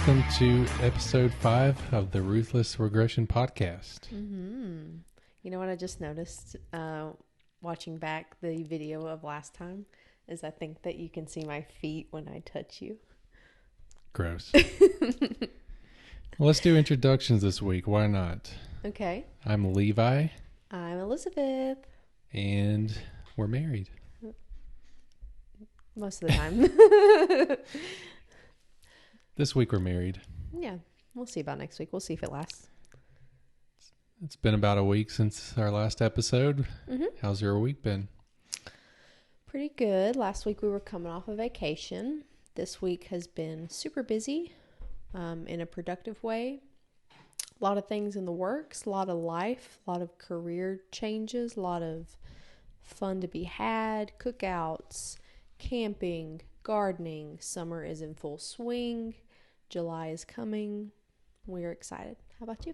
welcome to episode 5 of the Ruthless Aggression podcast. Mm-hmm. You know what I just noticed watching back the video of last time is I think that you can see my feet when I touch you. Gross. Well, let's do introductions this week. Why not? Okay. I'm Levi. I'm Elizabeth. And we're married. Most of the time. This week we're married. Yeah. We'll see about next week. We'll see if it lasts. It's been about a week since our last episode. Mm-hmm. How's your week been? Pretty good. Last week we were coming off a vacation. This week has been super busy in a productive way. A lot of things in the works, a lot of life, a lot of career changes, a lot of fun to be had, cookouts, camping, gardening. Summer is in full swing. July is coming. We're excited. How about you?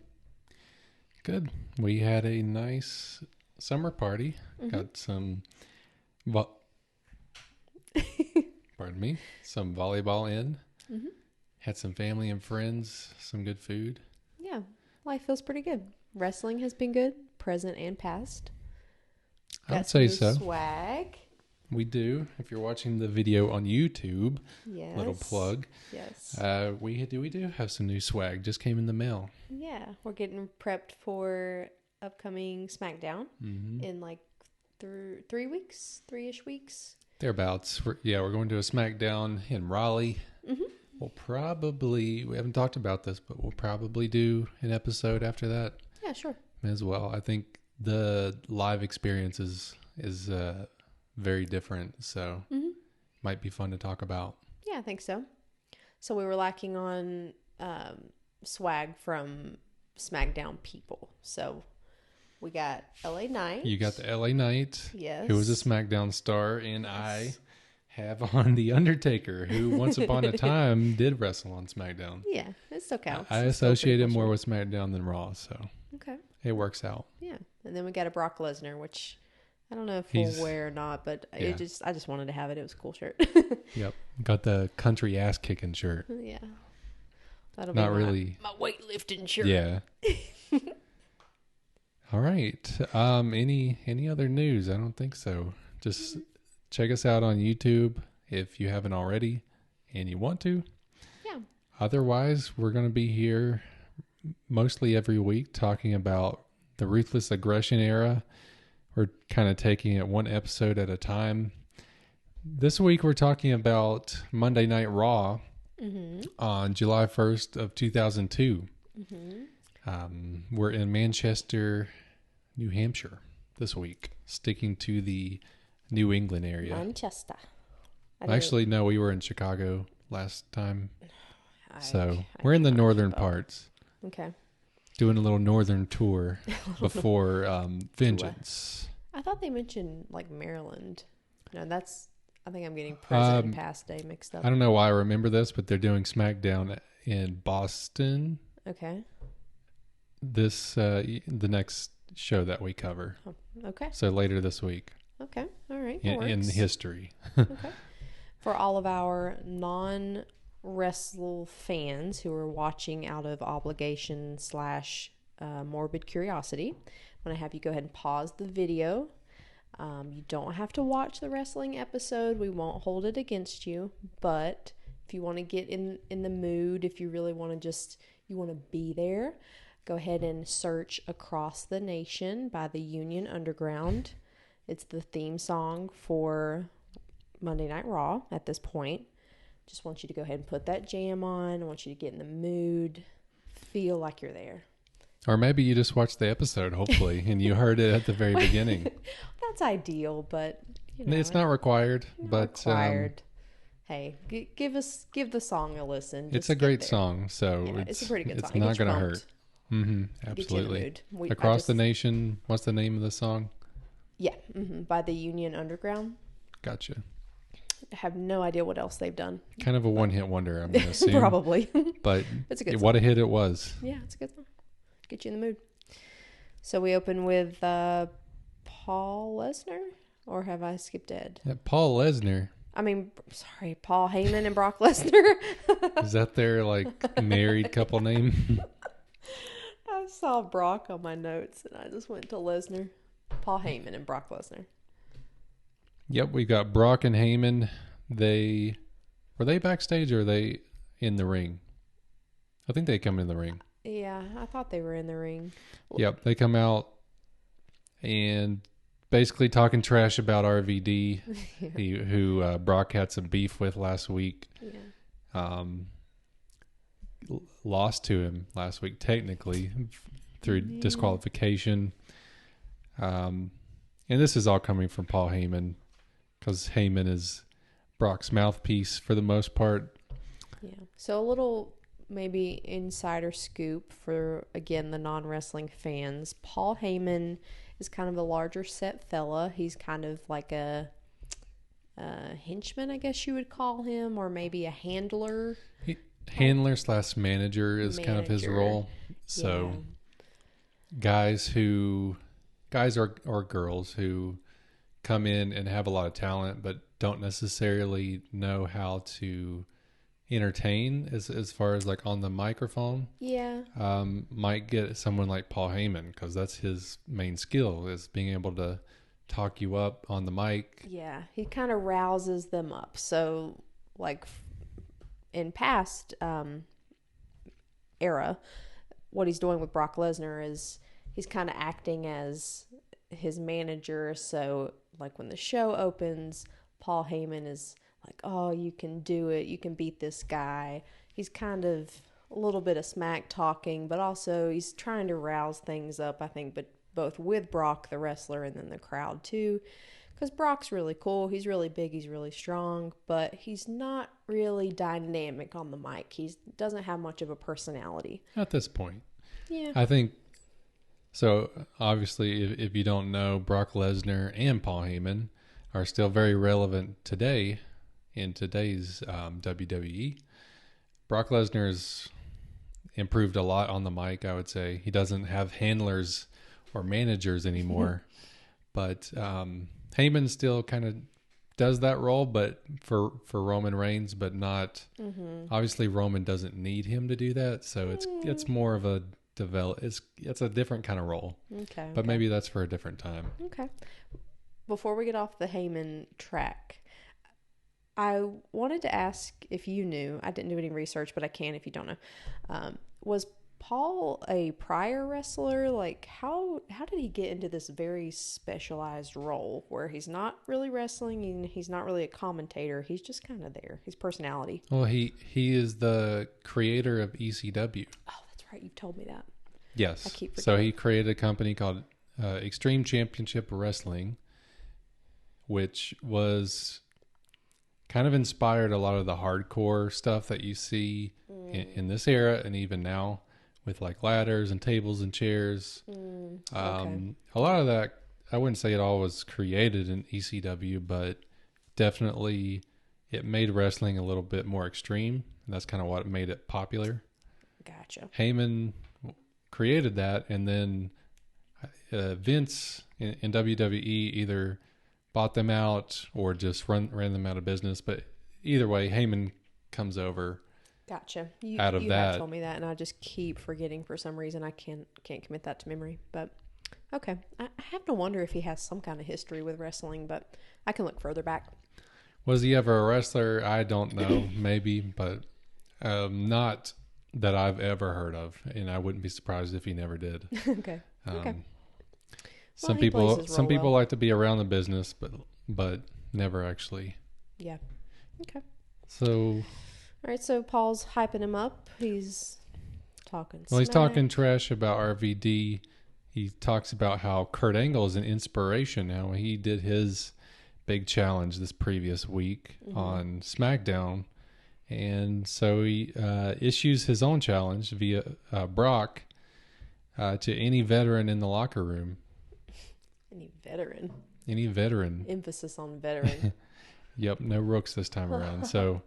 Good. We had a nice summer party. Mm-hmm. Got some some volleyball in. Mm-hmm. Had some family and friends, some good food. Yeah, life feels pretty good. Wrestling has been good, present and past. I would say so. Swag. We do. If you're watching the video on YouTube, yes. Little plug. Yes. We do have some new swag. Just came in the mail. Yeah, we're getting prepped for upcoming SmackDown in like 3 weeks, 3-ish weeks. Thereabouts. We're going to a SmackDown in Raleigh. Mm-hmm. We haven't talked about this, but we'll probably do an episode after that. Yeah, sure. As well. I think the live experience is very different, so might be fun to talk about. Yeah, I think so. So we were lacking on swag from SmackDown people. So we got LA Knight. You got the LA Knight, yes, who was a SmackDown star, and yes. I have on The Undertaker, who once upon a time did wrestle on SmackDown. Yeah, it still counts. I associate him more with SmackDown than Raw, so okay, it works out. Yeah, and then we got a Brock Lesnar, which I don't know if we'll wear or not, but I just wanted to have it. It was a cool shirt. Yep, got the country ass kicking shirt. Yeah, that'll not be really my weightlifting shirt. Yeah. All right. Any other news? I don't think so. Just check us out on YouTube if you haven't already and you want to. Yeah. Otherwise, we're going to be here mostly every week talking about the Ruthless Aggression era. We're kind of taking it one episode at a time. This week, we're talking about Monday Night Raw on July 1st of 2002. We're in Manchester, New Hampshire this week, sticking to the New England area. Manchester. Actually, no, we were in Chicago last time. We're in the northern parts. Okay. Doing a little northern tour before Vengeance. I thought they mentioned like Maryland. No, I think I'm getting present and past day mixed up. I don't know why I remember this, but they're doing SmackDown in Boston. Okay. The next show that we cover. Oh, okay. So later this week. Okay. All right. In history. Okay. For all of our non-wrestle fans who are watching out of obligation / morbid curiosity, I'm going to have you go ahead and pause the video. You don't have to watch the wrestling episode. We won't hold it against you. But if you want to get in the mood, if you really want to you want to be there, go ahead and search Across the Nation by the Union Underground. It's the theme song for Monday Night Raw at this point. Just want you to go ahead and put that jam on. I want you to get in the mood, feel like you're there. Or maybe you just watched the episode, hopefully, and you heard it at the very beginning. That's ideal, but it's not required. Hey, give the song a listen. It's a great song, so it's a pretty good song. It's not going to hurt. Absolutely. Across the Nation. What's the name of the song? Yeah, by the Union Underground. Gotcha. I have no idea what else they've done. Kind of a one-hit wonder, I'm going to assume. Probably. But it's a good song. What a hit it was. Yeah, it's a good song. Get you in the mood. So we open with Paul Lesnar, or have I skipped Ed? Paul Lesnar. Paul Heyman and Brock Lesnar. Is that their like married couple name? I saw Brock on my notes and I just went to Lesnar. Paul Heyman and Brock Lesnar. Yep, we got Brock and Heyman. Were they backstage or are they in the ring? I think they come in the ring. Yeah, I thought they were in the ring. Yep, they come out and basically talking trash about RVD, who Brock had some beef with last week. Yeah. Lost to him last week, technically, through disqualification. And this is all coming from Paul Heyman, because Heyman is Brock's mouthpiece for the most part. Yeah. So a little maybe insider scoop for, again, the non-wrestling fans. Paul Heyman is kind of a larger set fella. He's kind of like a henchman, I guess you would call him, or maybe a handler. Handler / manager is kind of his role. So guys or girls who come in and have a lot of talent but don't necessarily know how to entertain as far as like on the microphone. Yeah. Might get someone like Paul Heyman, because that's his main skill, is being able to talk you up on the mic. Yeah, he kind of rouses them up. So like in past era, what he's doing with Brock Lesnar is he's kind of acting as his manager. So like when the show opens, Paul Heyman is like, oh, you can do it. You can beat this guy. He's kind of a little bit of smack talking, but also he's trying to rouse things up, I think, but both with Brock, the wrestler, and then the crowd too. Because Brock's really cool. He's really big. He's really strong, but he's not really dynamic on the mic. He doesn't have much of a personality. At this point. Yeah. I think, so obviously, if you don't know, Brock Lesnar and Paul Heyman are still very relevant today in today's WWE. Brock Lesnar's improved a lot on the mic, I would say. He doesn't have handlers or managers anymore, but Heyman still kind of does that role, but for Roman Reigns, but not. Obviously, Roman doesn't need him to do that, so it's more of a it's a different kind of role. Okay. But maybe that's for a different time. Okay. Before we get off the Heyman track, I wanted to ask if you knew. I didn't do any research, but I can if you don't know. Was Paul a prior wrestler? Like, how did he get into this very specialized role where he's not really wrestling and he's not really a commentator? He's just kind of there. His personality. Well, he is the creator of ECW. Oh, that's right. You've told me that. Yes. I keep forgetting. So he created a company called Extreme Championship Wrestling, which was kind of inspired a lot of the hardcore stuff that you see in this era and even now, with like ladders and tables and chairs. Okay. A lot of that, I wouldn't say it all was created in ECW, but definitely it made wrestling a little bit more extreme. And that's kind of what made it popular. Gotcha. Heyman created that, and then Vince in WWE either bought them out or just ran them out of business. But either way, Heyman comes over. Gotcha. You that. have told me that, and I just keep forgetting for some reason. I can't commit that to memory. But okay, I have to wonder if he has some kind of history with wrestling, but I can look further back. Was he ever a wrestler? I don't know. Maybe, but not that I've ever heard of, and I wouldn't be surprised if he never did. Okay. Okay. Some people like to be around the business, but never actually. Yeah. Okay. So. All right. So Paul's hyping him up. He's talking. Well, he's talking trash about RVD. He talks about how Kurt Angle is an inspiration. How he did his big challenge this previous week on SmackDown, and so he issues his own challenge via Brock to any veteran in the locker room. Any veteran. Emphasis on veteran. Yep, no rooks this time around. So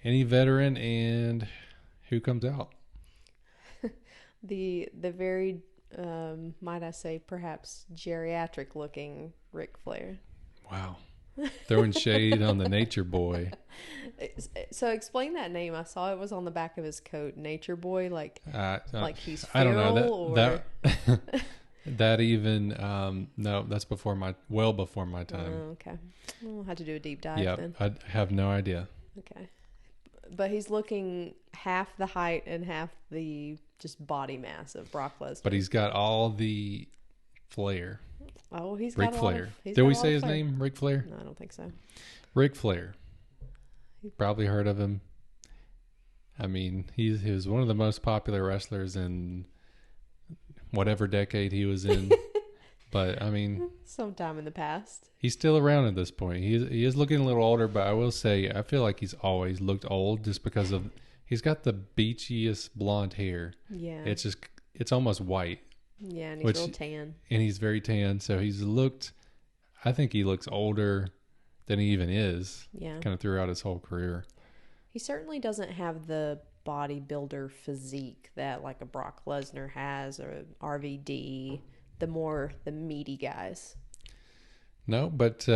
any veteran, and who comes out? The very, might I say, perhaps geriatric looking Ric Flair. Wow. throwing shade on the Nature Boy. So explain that name. I saw it was on the back of his coat. Nature Boy, like he's feral, I don't know or that that even no, that's before my time. okay. We'll have to do a deep dive Yeah, then. I have no idea. Okay. But he's looking half the height and half the just body mass of Brock Lesnar. But he's got all the flair. Oh, he's Ric got Flair. a lot of, Did we say his name? Ric Flair? No, I don't think so. Ric Flair. Probably heard of him. I mean, he was one of the most popular wrestlers in whatever decade he was in. But I mean, sometime in the past. He's still around at this point. He is looking a little older, but I will say I feel like he's always looked old just because of he's got the beachiest blonde hair. Yeah. It's almost white. Yeah, and he's real tan. And he's very tan, so I think he looks older than he even is. Yeah. Kind of throughout his whole career. He certainly doesn't have the bodybuilder physique that like a Brock Lesnar has, or RVD, the meaty guys. No, but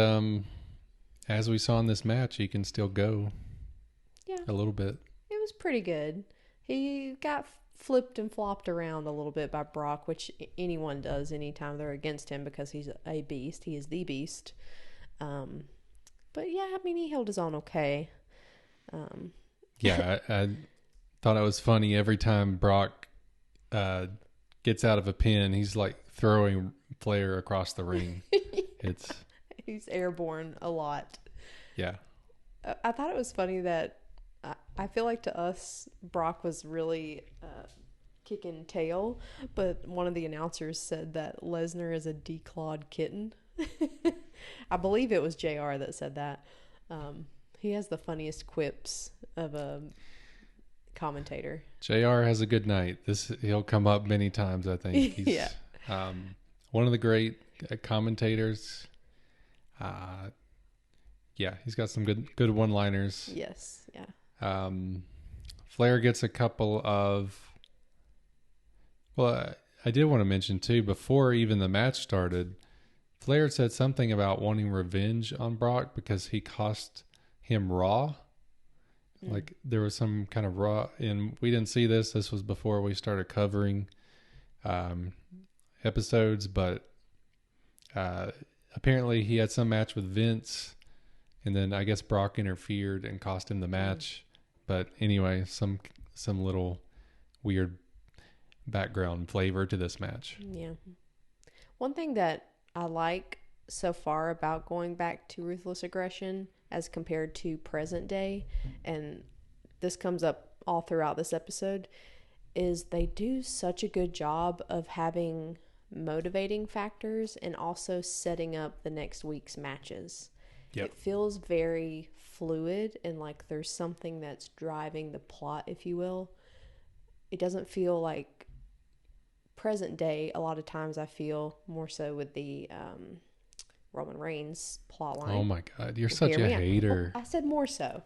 as we saw in this match, he can still go. Yeah. A little bit. It was pretty good. He got flipped and flopped around a little bit by Brock, which anyone does anytime they're against him because he's a beast. He is the beast. But yeah, I mean, he held his own okay. Yeah, I thought it was funny every time Brock gets out of a pin, he's like throwing Flair across the ring. He's airborne a lot. Yeah. I thought it was funny that I feel like to us, Brock was really kicking tail, but one of the announcers said that Lesnar is a declawed kitten. I believe it was JR that said that. He has the funniest quips of a commentator. JR has a good night. He'll come up many times, I think. He's yeah. One of the great commentators. Yeah, he's got some good one-liners. Yes, yeah. Flair gets a couple of... Well, I did want to mention, too, before even the match started, Flair said something about wanting revenge on Brock because he cost him Raw. Like, there was some kind of Raw... And we didn't see this. This was before we started covering episodes, but apparently he had some match with Vince, and then I guess Brock interfered and cost him the match. But anyway, some little weird background flavor to this match. Yeah. One thing that I like so far about going back to Ruthless Aggression as compared to present day, and this comes up all throughout this episode, is they do such a good job of having motivating factors and also setting up the next week's matches. Yep. It feels very fluid and like there's something that's driving the plot, if you will. It doesn't feel like present day. A lot of times I feel more so with the Roman Reigns plot line. Oh my God, you're such a hater. I said more so,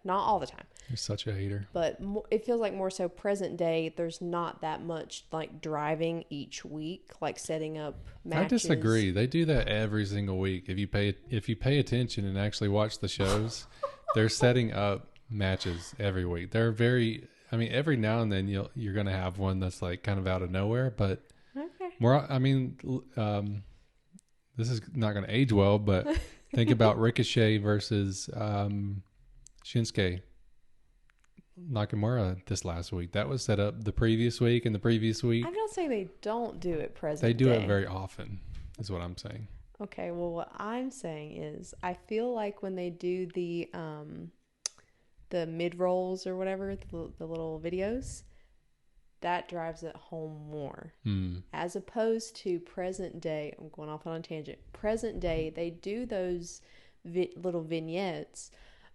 not all the time. You're such a hater. But it feels like more so present day. There's not that much like driving each week, like setting up matches. I disagree. They do that every single week. If you pay attention and actually watch the shows, they're setting up matches every week. They're every now and then you're going to have one that's like kind of out of nowhere, but this is not going to age well, but think about Ricochet versus Shinsuke Nakamura this last week. That was set up the previous week and the previous week. I'm not saying they don't do it present They do day. it very often, is what I'm saying. Okay, well, what I'm saying is I feel like when they do the mid-rolls or whatever, the little videos, that drives it home more. As opposed to present day, I'm going off on a tangent. Present day, they do those little vignettes,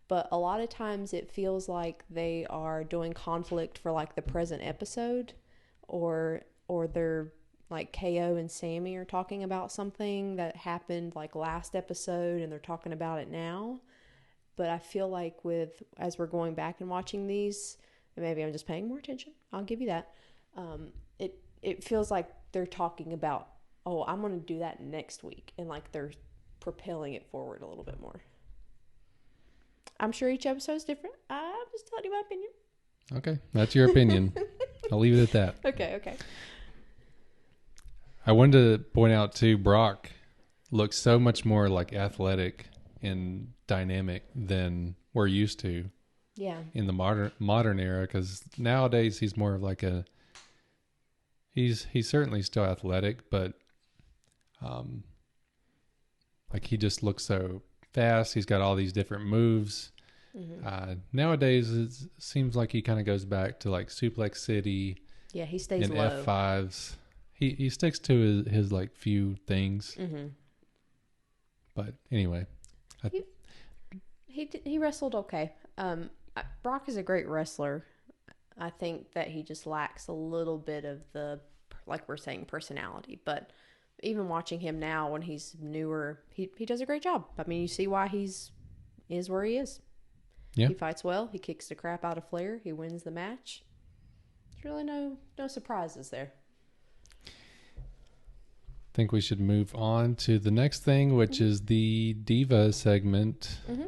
but a lot of times it feels like they are doing conflict for like the present episode, or they're like KO and Sammy are talking about something that happened like last episode and they're talking about it now. But I feel like as we're going back and watching these, and maybe I'm just paying more attention, I'll give you that. It feels like they're talking about, oh, I'm going to do that next week. And like they're propelling it forward a little bit more. I'm sure each episode is different. I'm just telling you my opinion. Okay, that's your opinion. I'll leave it at that. Okay. I wanted to point out too, Brock looks so much more like athletic and dynamic than we're used to. Yeah. In the modern era, because nowadays he's more of like he's certainly still athletic, but like he just looks so fast. He's got all these different moves. Mm-hmm. Nowadays it seems like he kind of goes back to like Suplex City. Yeah, he stays and low. F5s. He sticks to his like few things. Mm-hmm. But anyway, he wrestled okay. Brock is a great wrestler. I think that he just lacks a little bit of the, like we're saying, personality. But even watching him now when he's newer, he does a great job. I mean, you see why is where he is. Yeah. He fights well. He kicks the crap out of Flair. He wins the match. There's really no surprises there. I think we should move on to the next thing, which is the Diva segment. Mm-hmm.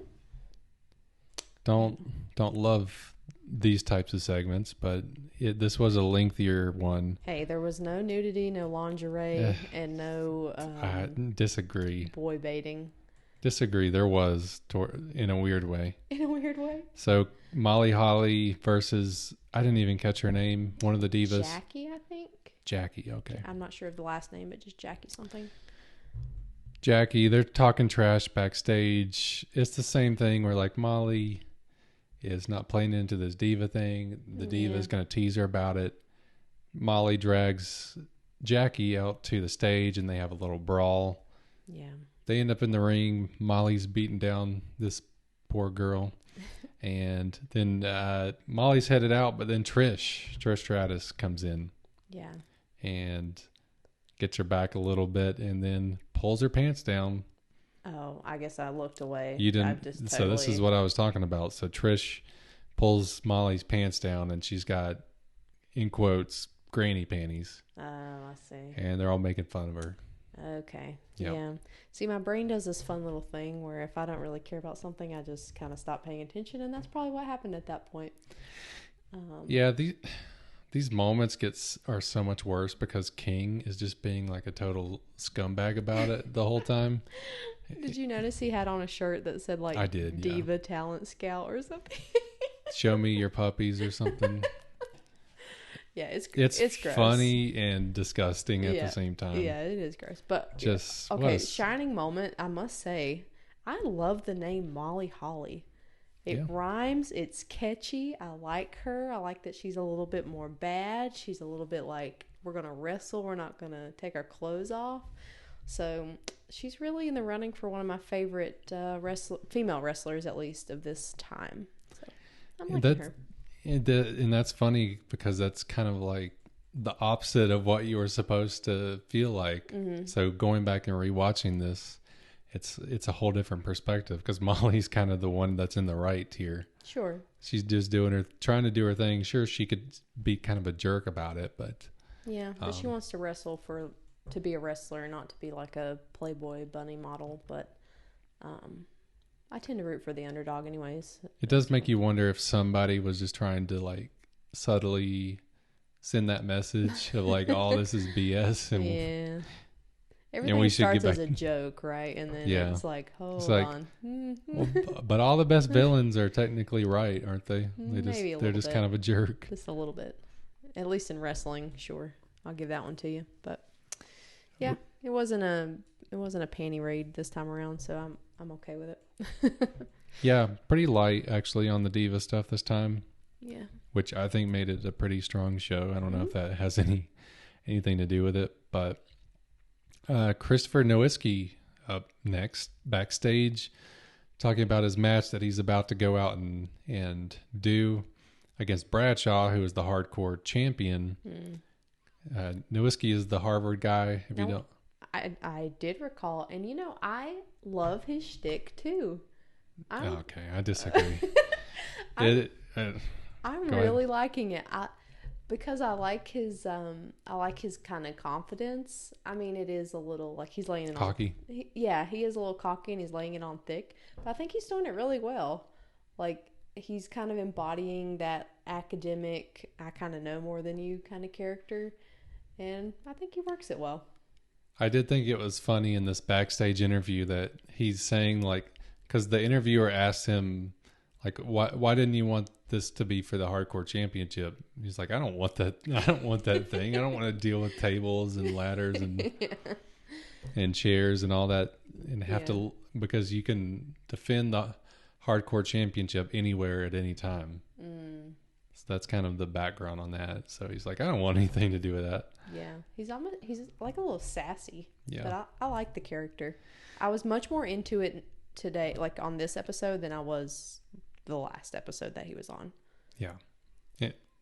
Don't love these types of segments, but this was a lengthier one. Hey, there was no nudity, no lingerie, and no I disagree. Boy baiting. Disagree. There was in a weird way. In a weird way. So Molly Holly versus, I didn't even catch her name. One of the divas. Jackie, I think. Jackie. Okay. I'm not sure of the last name, but just Jackie something. Jackie. They're talking trash backstage. It's the same thing where like Molly is not playing into this diva thing. The diva is going to tease her about it. Molly drags Jackie out to the stage and they have a little brawl. Yeah. They end up in the ring. Molly's beating down this poor girl. And then Molly's headed out, but then Trish Stratus comes in. Yeah. And gets her back a little bit and then pulls her pants down. Oh, I guess I looked away. You didn't. So this is what I was talking about. So Trish pulls Molly's pants down and she's got, in quotes, granny panties. Oh, I see. And they're all making fun of her. Okay. Yep. Yeah. See, my brain does this fun little thing where if I don't really care about something, I just kind of stop paying attention. And that's probably what happened at that point. Yeah. These moments are so much worse because King is just being like a total scumbag about it the whole time. Did you notice he had on a shirt that said like I did, Diva Talent Scout or something? Show me your puppies or something. Yeah, it's gross. Funny and disgusting at the same time. Yeah, it is gross. But just okay, shining moment, I must say, I love the name Molly Holly. It rhymes, it's catchy. I like her. I like that she's a little bit more bad. She's a little bit like, we're going to wrestle, we're not going to take our clothes off. So she's really in the running for one of my favorite female wrestlers, at least, of this time. So I'm liking her. And that's funny because that's kind of like the opposite of what you were supposed to feel like. Mm-hmm. So going back and rewatching this, it's a whole different perspective because Molly's kind of the one that's in the right here. Sure. She's just trying to do her thing. Sure, she could be kind of a jerk about it, but yeah, but she wants to wrestle to be a wrestler, not to be like a Playboy bunny model. But I tend to root for the underdog anyways. It does make you wonder if somebody was just trying to like subtly send that message of like, all this is BS. And yeah. Everything starts as a joke, right? And then it's like, hold on. Well, but all the best villains are technically right, aren't they? They're just kind of a jerk. Just a little bit. At least in wrestling, sure. I'll give that one to you. But yeah, it wasn't a panty raid this time around, so I'm okay with it. Yeah, pretty light actually on the diva stuff this time. Yeah. Which I think made it a pretty strong show. I don't know if that has anything to do with it, but Christopher Nowinski up next backstage talking about his match that he's about to go out and do against Bradshaw, who is the hardcore champion. Nowinski is the Harvard guy. I did recall, and I love his shtick too. Okay, I disagree. I'm really liking it. because I like his kind of confidence. I mean, it is a little like he's laying it Cocky. on. Yeah, he is a little cocky and he's laying it on thick. But I think he's doing it really well. Like he's kind of embodying that academic, I kind of know more than you kind of character, and I think he works it well. I did think it was funny in this backstage interview that he's saying, like, because the interviewer asked him, like, why didn't you want this to be for the hardcore championship? He's like, I don't want that. I don't want that thing. I don't want to deal with tables and ladders and Yeah. and chairs and all that, and have to, because you can defend the hardcore championship anywhere at any time. So that's kind of the background on that. So he's like, I don't want anything to do with that. Yeah, he's like a little sassy. Yeah. But I like the character. I was much more into it today, like on this episode, than I was the last episode that he was on. Yeah.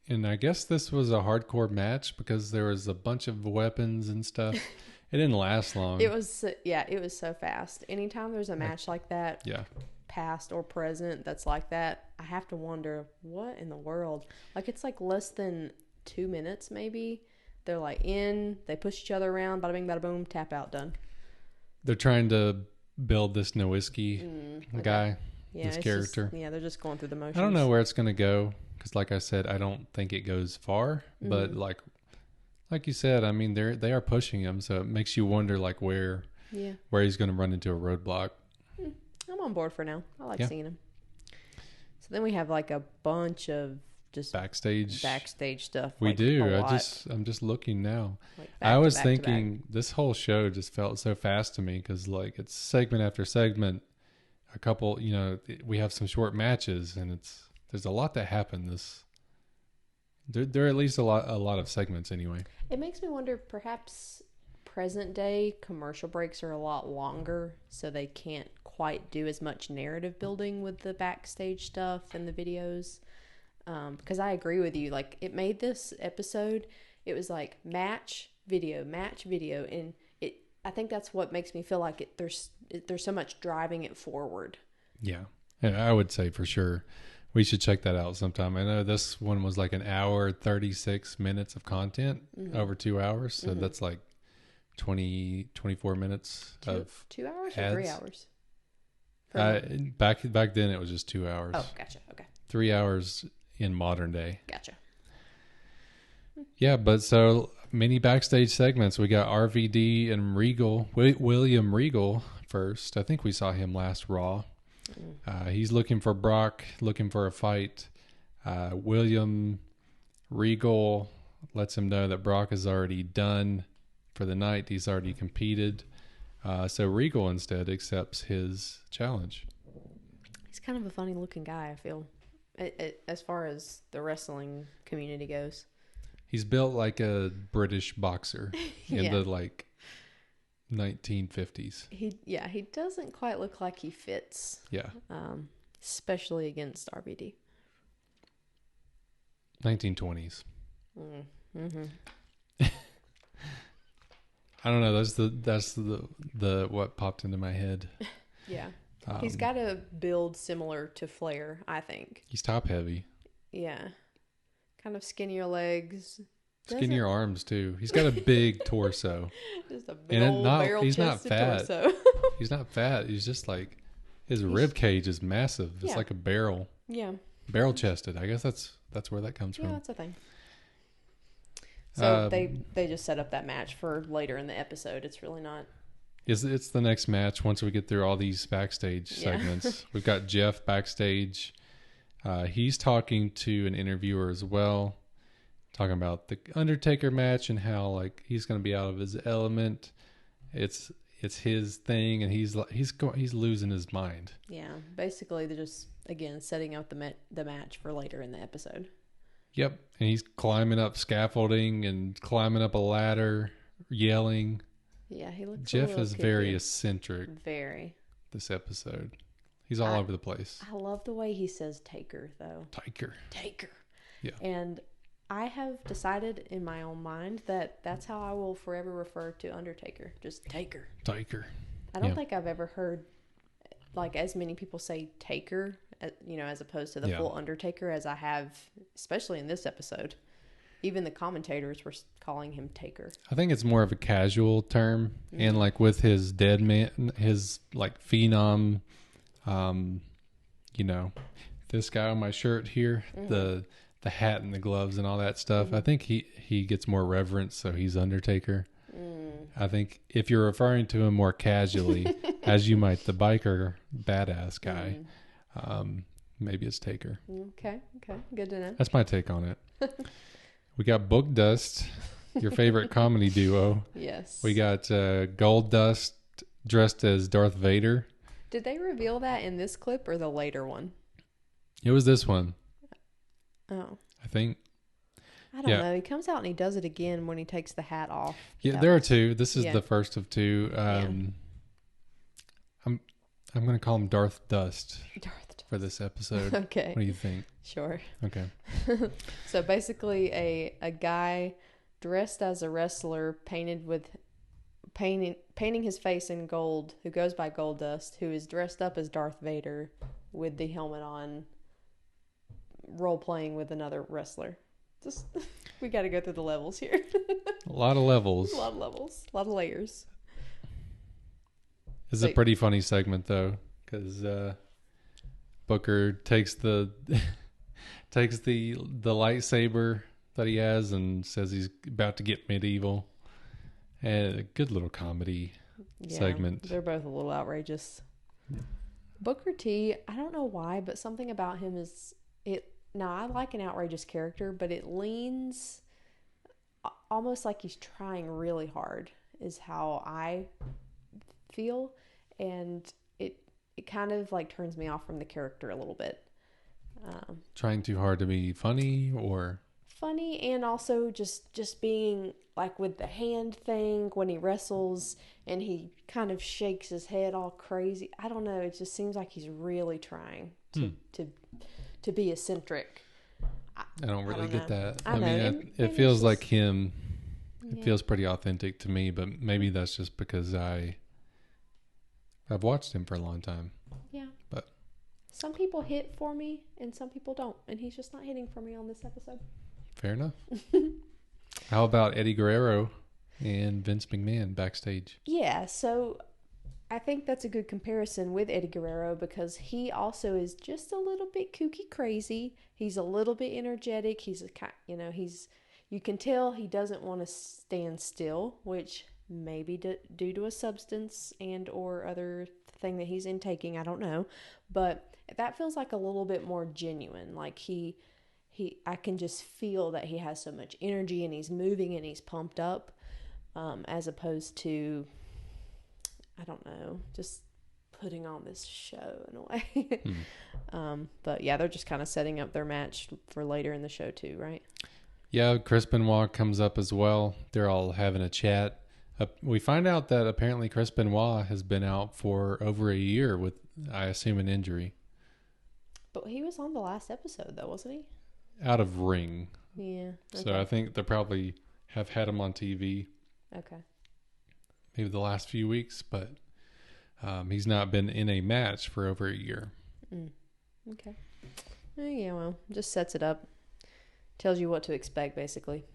And I guess this was a hardcore match because there was a bunch of weapons and stuff. It didn't last long. It was so fast. Anytime there's a match like that, Yeah. past or present, that's like that, I have to wonder what in the world. Like it's like less than 2 minutes maybe. They're like they push each other around, bada bing, bada boom, tap out, done. They're trying to build this Nowinski guy, this character. They're just going through the motions. I don't know where it's going to go because, like I said, I don't think it goes far. But like you said, I mean, they are pushing him, so it makes you wonder, like where he's going to run into a roadblock. I'm on board for now. I like seeing him. So then we have like a bunch of just backstage stuff. We like do. I'm just looking now. Like I was thinking this whole show just felt so fast to me because like it's segment after segment. A couple, we have some short matches, and there's a lot that happened. There are at least a lot of segments anyway. It makes me wonder, perhaps present day commercial breaks are a lot longer, so they can't quite do as much narrative building with the backstage stuff and the videos. Because I agree with you, like it made this episode, it was like match video, and I think that's what makes me feel like there's so much driving it forward. Yeah, and I would say for sure we should check that out sometime. I know this one was like an hour 36 minutes of content over 2 hours, so that's like 24 minutes of 2 hours ads. or 3 hours. Back then it was just 2 hours. Oh, gotcha. Okay. 3 hours in modern day. Gotcha. Yeah, but so many backstage segments. We got RVD and Regal. William Regal first. I think we saw him last Raw. He's looking for Brock, looking for a fight. William Regal lets him know that Brock is already done for the night. He's already competed. So Regal instead accepts his challenge. He's kind of a funny looking guy, I feel, as far as the wrestling community goes. He's built like a British boxer in the like 1950s. He doesn't quite look like he fits. Yeah. Especially against RVD. 1920s. Mm-hmm. I don't know. That's the what popped into my head. Yeah. He's got a build similar to Flair, I think. He's top heavy. Yeah. Kind of skinnier legs. Skinnier arms too. He's got a big torso. Just a big old barrel-chested torso. He's not fat. He's just like his rib cage is massive. It's like a barrel. Yeah. Barrel chested. I guess that's where that comes from. Yeah, that's a thing. So they just set up that match for later in the episode. It's really not. It's the next match once we get through all these backstage segments. We've got Jeff backstage. He's talking to an interviewer as well, talking about the Undertaker match and how like he's going to be out of his element. It's his thing, and he's losing his mind. Yeah, basically they're just again setting up the match for later in the episode. Yep, and he's climbing up scaffolding and climbing up a ladder, yelling. Yeah, he looks. Jeff is very eccentric. Very. This episode, he's all over the place. I love the way he says "Taker" though. Taker. Yeah. And I have decided in my own mind that that's how I will forever refer to Undertaker. Just Taker. Taker. I don't think I've ever heard like as many people say Taker, as opposed to the full Undertaker as I have, especially in this episode. Even the commentators were calling him Taker. I think it's more of a casual term, and like with his dead man, his like phenom, you know, this guy on my shirt here, the hat and the gloves and all that stuff. I think he gets more reverence, so he's Undertaker. I think if you're referring to him more casually, as you might the biker badass guy, maybe it's Taker. Okay, good to know. That's my take on it. We got Bookdust, your favorite comedy duo. Yes. We got Goldust dressed as Darth Vader. Did they reveal that in this clip or the later one? It was this one. Oh. I think. I don't know. He comes out and he does it again when he takes the hat off. Yeah, there are two. This is the first of two. I'm going to call him Darth Dust. For this episode. Okay. What do you think? Sure. Okay. So basically a guy dressed as a wrestler painting his face in gold, who goes by Goldust, who is dressed up as Darth Vader with the helmet on, role playing with another wrestler. Just we got to go through the levels here. A lot of levels. A lot of layers. This is a pretty funny segment though, because Booker takes the lightsaber that he has and says he's about to get medieval. And a good little comedy segment. They're both a little outrageous. Booker T, I don't know why, but something about him is it. Now I like an outrageous character, but it leans almost like he's trying really hard. Is how I feel, and it kind of like turns me off from the character a little bit. Trying too hard to be funny or funny, and also just being like with the hand thing when he wrestles and he kind of shakes his head all crazy. I don't know. It just seems like he's really trying to be eccentric. I don't really get that. I mean, it feels like him. It feels pretty authentic to me, but maybe that's just because I've watched him for a long time. Yeah. But some people hit for me and some people don't, and he's just not hitting for me on this episode. Fair enough. How about Eddie Guerrero and Vince McMahon backstage? Yeah, so I think that's a good comparison with Eddie Guerrero because he also is just a little bit kooky crazy. He's a little bit energetic. He's you can tell he doesn't want to stand still, which maybe due to a substance and or other thing that he's intaking. I don't know, but that feels like a little bit more genuine. Like I can just feel that he has so much energy and he's moving and he's pumped up, as opposed to, I don't know, just putting on this show in a way. But yeah, they're just kind of setting up their match for later in the show too, right? Yeah, Chris Benoit comes up as well. They're all having a chat. We find out that apparently Chris Benoit has been out for over a year with, I assume, an injury. But he was on the last episode though, wasn't he? Out of ring. Yeah. Okay. So I think they probably have had him on TV. Okay. Maybe the last few weeks, but he's not been in a match for over a year. Okay. Yeah, well, just sets it up. Tells you what to expect, basically.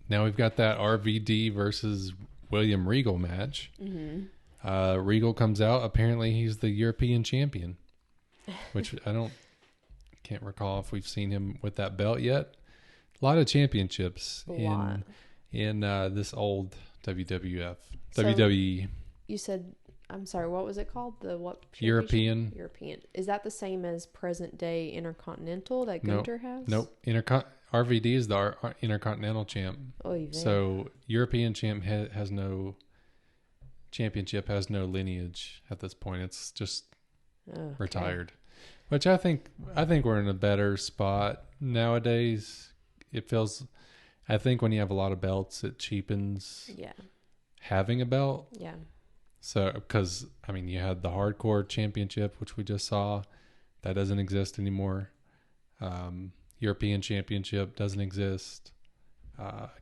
Now we've got that RVD versus William Regal match. Mm-hmm. Regal comes out. Apparently he's the European champion, which can't recall if we've seen him with that belt yet. A lot of championships in this old WWE. You said, I'm sorry, what was it called? The what? European. Is that the same as present day Intercontinental that Gunther has? Nope. RVD is the Intercontinental champ. So European champ has no championship, has no lineage at this point. It's just retired. Which I think we're in a better spot nowadays. It feels, I think when you have a lot of belts, it cheapens having a belt. Yeah. So, because, I mean, you had the hardcore championship, which we just saw. That doesn't exist anymore. European championship doesn't exist.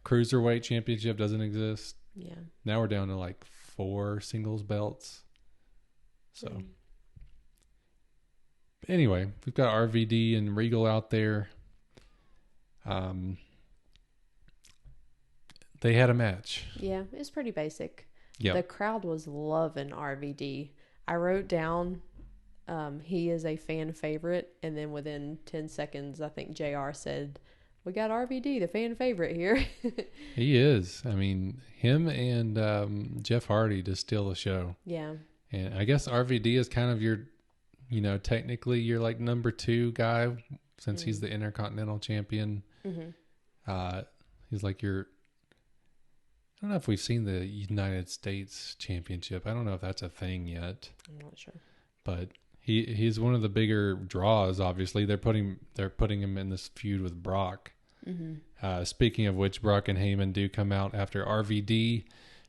Cruiserweight championship doesn't exist. Yeah. Now we're down to like 4 singles belts. So, anyway, we've got RVD and Regal out there. they had a match. Yeah, it's pretty basic. Yep. The crowd was loving RVD. I wrote down he is a fan favorite, and then within 10 seconds, I think JR said, "We got RVD, the fan favorite here." He is. I mean, him and Jeff Hardy just steal the show. Yeah. And I guess RVD is kind of your, technically you're like number 2 guy since he's the Intercontinental Champion. Mm-hmm. He's like your, I don't know if we've seen the United States Championship. I don't know if that's a thing yet. I'm not sure. But he's one of the bigger draws, obviously. They're putting him in this feud with Brock. Mm-hmm. Speaking of which, Brock and Heyman do come out after RVD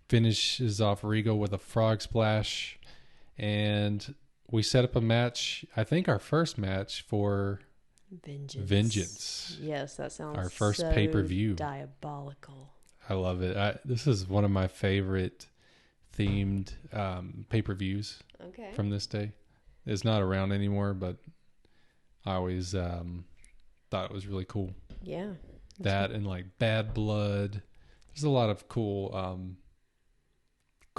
finishes off Regal with a frog splash. And we set up a match, I think our first match for Vengeance. Yes, that sounds our first so pay-per-view. diabolical. I love it. This is one of my favorite themed pay-per-views from this day. It's not around anymore, but I always thought it was really cool. Yeah. That and like Bad Blood. There's a lot of cool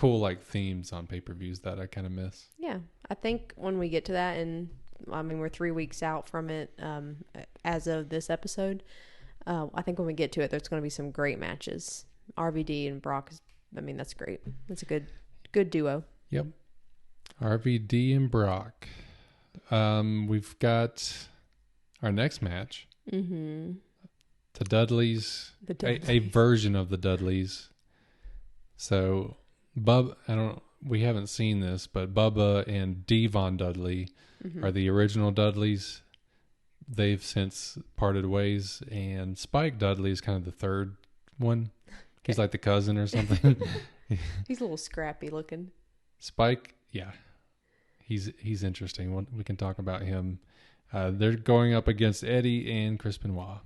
like themes on pay-per-views that I kind of miss. Yeah. I think when we get to that, and I mean, we're 3 weeks out from it as of this episode. I think when we get to it, there's going to be some great matches. RVD and Brock, that's great. It's a good duo. Yep. RVD and Brock. We've got our next match. Mm-hmm. The Dudleys. A version of the Dudleys. So, we haven't seen this, but Bubba and Devon Dudley are the original Dudleys. They've since parted ways, and Spike Dudley is kind of the third one. He's like the cousin or something. He's a little scrappy looking. Spike, yeah. He's interesting. We can talk about him. They're going up against Eddie and Chris Benoit.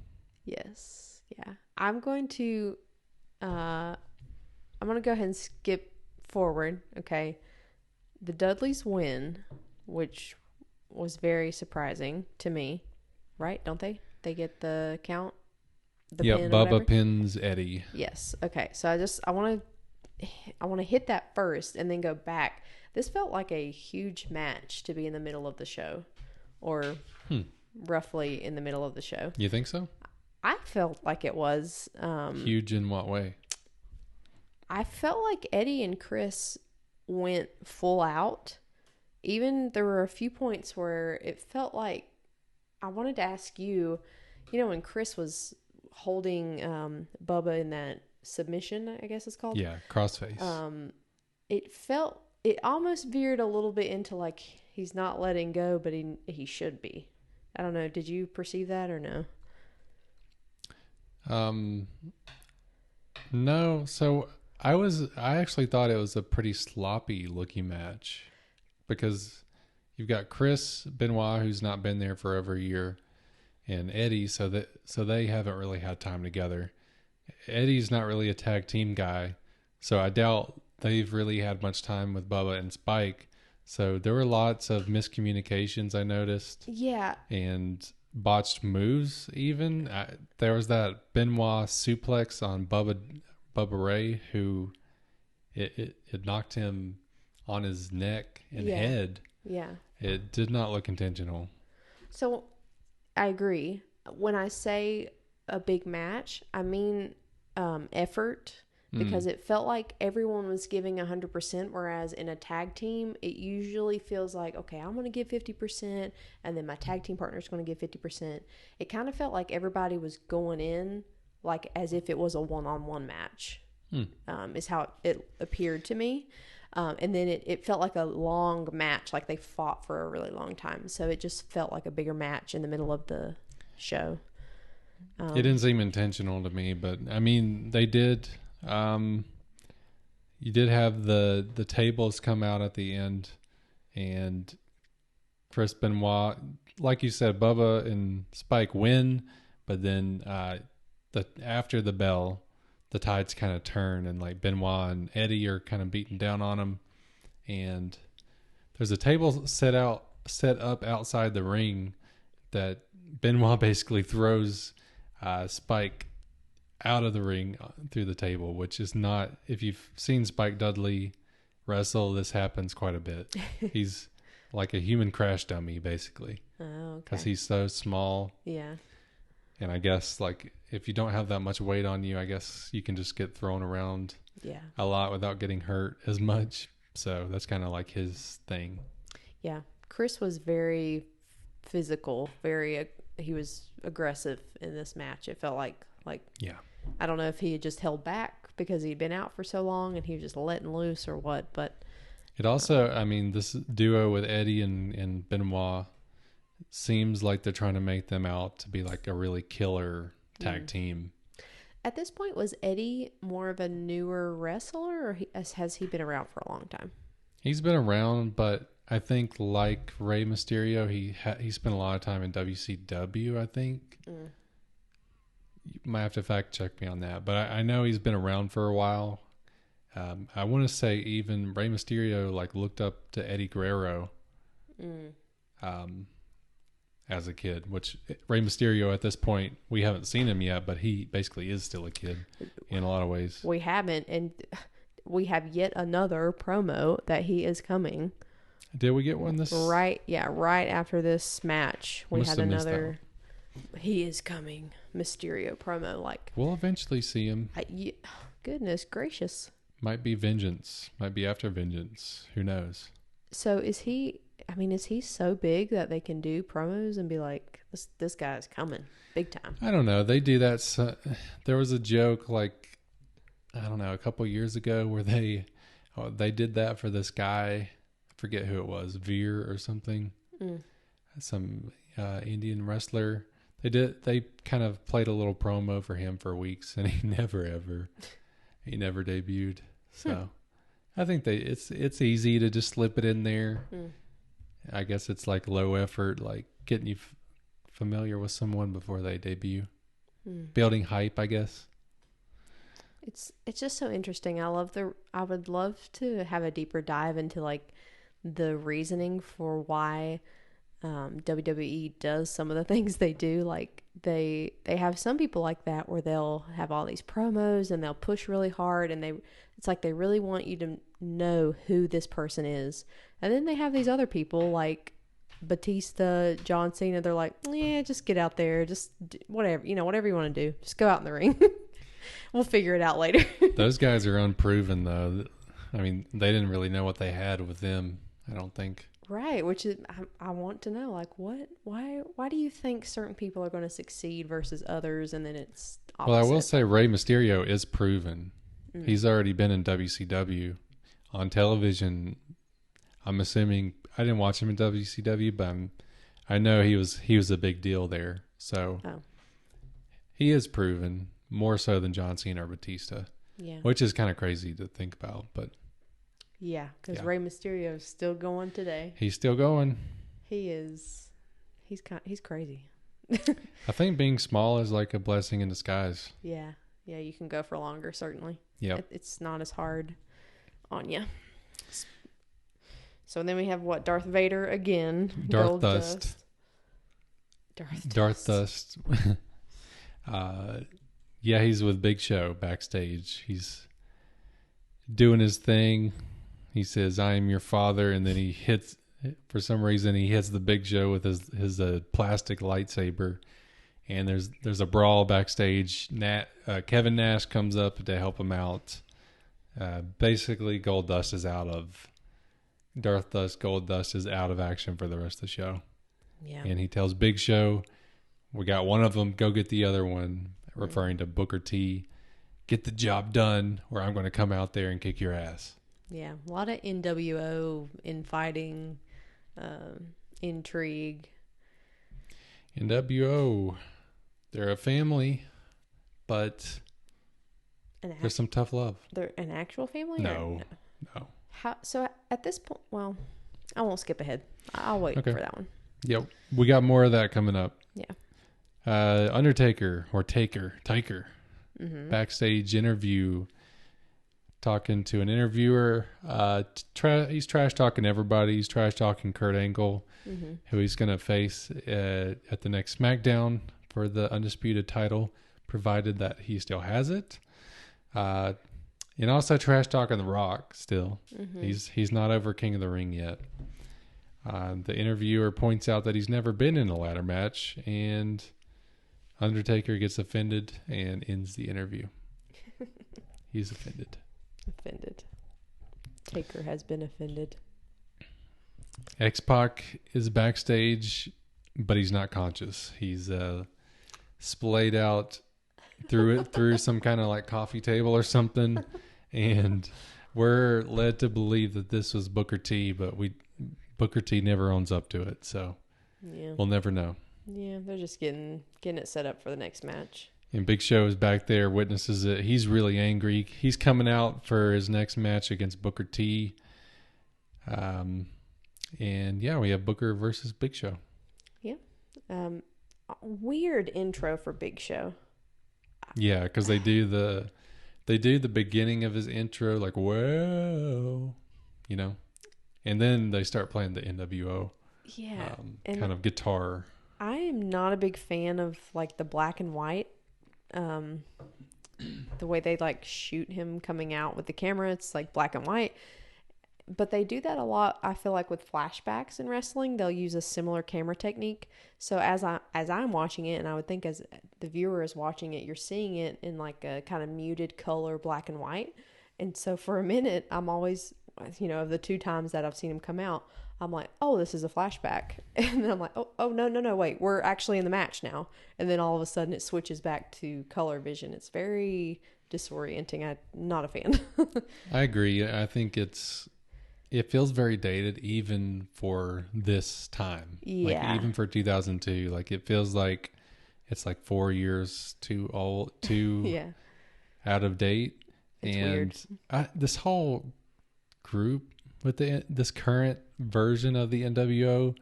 Yes. Yeah. I'm going to go ahead and skip forward. Okay. The Dudleys win, which was very surprising to me. Right? Don't they? They get the count? Yep, Bubba pins Eddie. Yes. Okay. So I want to hit that first and then go back. This felt like a huge match to be in the middle of the show, or roughly in the middle of the show. You think so? I felt like it was. Huge in what way? I felt like Eddie and Chris went full out. Even there were a few points where it felt like, I wanted to ask you, when Chris was holding Bubba in that submission, I guess it's called. Yeah, crossface. It almost veered a little bit into like he's not letting go, but he should be. I don't know. Did you perceive that or no? No. So I actually thought it was a pretty sloppy looking match, because you've got Chris Benoit, who's not been there for over a year, and Eddie, so they haven't really had time together. Eddie's not really a tag team guy, so I doubt they've really had much time with Bubba and Spike. So there were lots of miscommunications, I noticed. Yeah. And botched moves even. There was that Benoit suplex on Bubba Ray, who it knocked him on his neck and head. Yeah. It did not look intentional. So I agree. When I say a big match, I mean effort, because it felt like everyone was giving 100%, whereas in a tag team, it usually feels like, okay, I'm going to give 50%, and then my tag team partner is going to give 50%. It kind of felt like everybody was going in like as if it was a one-on-one match, is how it appeared to me. And then it felt like a long match, like they fought for a really long time. So it just felt like a bigger match in the middle of the show. It didn't seem intentional to me, but I mean, they did. You did have the tables come out at the end, and Chris Benoit, like you said, Bubba and Spike win, but then after the bell, the tides kind of turn, and like Benoit and Eddie are kind of beating down on him, and there's a table set up outside the ring that Benoit basically throws Spike out of the ring through the table, which is not, if you've seen Spike Dudley wrestle, this happens quite a bit. He's like a human crash dummy, basically. Oh, okay. Because he's so small. Yeah. And I guess, like, if you don't have that much weight on you, I guess you can just get thrown around a lot without getting hurt as much. So that's kind of like his thing. Yeah. Chris was very physical, he was aggressive in this match. It felt like, yeah. I don't know if he had just held back because he'd been out for so long and he was just letting loose or what, but. It also, I mean, this duo with Eddie and Benoit seems like they're trying to make them out to be like a really killer tag team. At this point, was Eddie more of a newer wrestler, or has he been around for a long time? He's been around, but I think like Rey Mysterio, he spent a lot of time in WCW, I think. You might have to fact check me on that, but I know he's been around for a while. I want to say even Rey Mysterio like looked up to Eddie Guerrero as a kid, which Rey Mysterio at this point, we haven't seen him yet, but he basically is still a kid in a lot of ways. We haven't, and we have yet another promo that he is coming. Did we get one this? Right after this match. We had another, he is coming, Mysterio promo. Like, we'll eventually see him. Goodness gracious. Might be Vengeance. Might be after Vengeance. Who knows? So is he so big that they can do promos and be like, this guy's coming big time? I don't know. They do that. So, there was a joke like, I don't know, a couple years ago where they did that for this guy. I forget who it was, Veer or something. Some Indian wrestler. They kind of played a little promo for him for weeks, and he never debuted. So I think it's easy to just slip it in there. I guess it's like low effort, like getting you familiar with someone before they debut. Building hype, I guess. It's just so interesting. I would love to have a deeper dive into like the reasoning for why WWE does some of the things they do. Like they have some people like that where they'll have all these promos and they'll push really hard, and it's like they really want you to know who this person is. And then they have these other people like Batista, John Cena. They're like, yeah, just get out there, just whatever you want to do, just go out in the ring. We'll figure it out later. Those guys are unproven though. I mean, they didn't really know what they had with them, I don't think. Right, which is I want to know, like, why do you think certain people are going to succeed versus others, and then it's opposite? Well, I will say Rey Mysterio is proven. He's already been in WCW on television. I'm assuming, I didn't watch him in WCW, but I know he was a big deal there. So he is proven more so than John Cena or Batista. Yeah, which is kind of crazy to think about, but. Yeah, because Rey Mysterio is still going today. He's still going. He is. He's crazy. I think being small is like a blessing in disguise. Yeah, you can go for longer, certainly. Yeah, it's not as hard on you. So then we have Darth Vader again. Darth Dust. Darth Dust. Yeah, he's with Big Show backstage. He's doing his thing. He says, "I am your father," and then he hits. For some reason, he hits the Big Show with his plastic lightsaber, and there's a brawl backstage. Kevin Nash comes up to help him out. Basically, Goldust is out of Darth Dust. Goldust is out of action for the rest of the show. Yeah, and he tells Big Show, "We got one of them. Go get the other one," referring to Booker T. "Get the job done, or I'm going to come out there and kick your ass." Yeah, a lot of NWO infighting, intrigue. NWO, they're a family, but there's some tough love. They're an actual family? No. So at this point, well, I won't skip ahead. I'll wait for that one. Yep, we got more of that coming up. Yeah. Undertaker or Taker, backstage interview. Talking to an interviewer. He's trash talking everybody. He's trash talking Kurt Angle, who he's going to face at the next SmackDown for the Undisputed title. provided that he still has it. And also trash talking The Rock still. He's not over King of the Ring yet. The interviewer points out that he's never been in a ladder match, and Undertaker gets offended and ends the interview. He's offended. Offended. Taker has been offended. X-Pac is backstage, but he's not conscious. He's splayed out through some kind of like coffee table or something, and we're led to believe that this was Booker T, but Booker T never owns up to it, so we'll never know. Yeah, they're just getting it set up for the next match. And Big Show is back there, witnesses it. He's really angry. He's coming out for his next match against Booker T. And yeah, we have Booker versus Big Show. Yeah. Weird intro for Big Show. Yeah, because they do the beginning of his intro like, whoa, you know, and then they start playing the NWO kind of guitar. I am not a big fan of like the black and white. The way they like shoot him coming out with the camera, it's like black and white. But they do that a lot, I feel like, with flashbacks in wrestling. They'll use a similar camera technique. So as I'm watching it, and I would think as the viewer is watching it, you're seeing it in like a kind of muted color, black and white. And so for a minute, I'm always, of the 2 times that I've seen him come out, I'm like, oh, this is a flashback. And then I'm like, oh, no, wait, we're actually in the match now. And then all of a sudden it switches back to color vision. It's very disorienting. I'm not a fan. I agree. I think it feels very dated even for this time. Yeah. Like even for 2002, like it feels like it's like 4 years too old, too out of date. It's and weird. This whole group with this current version of the NWO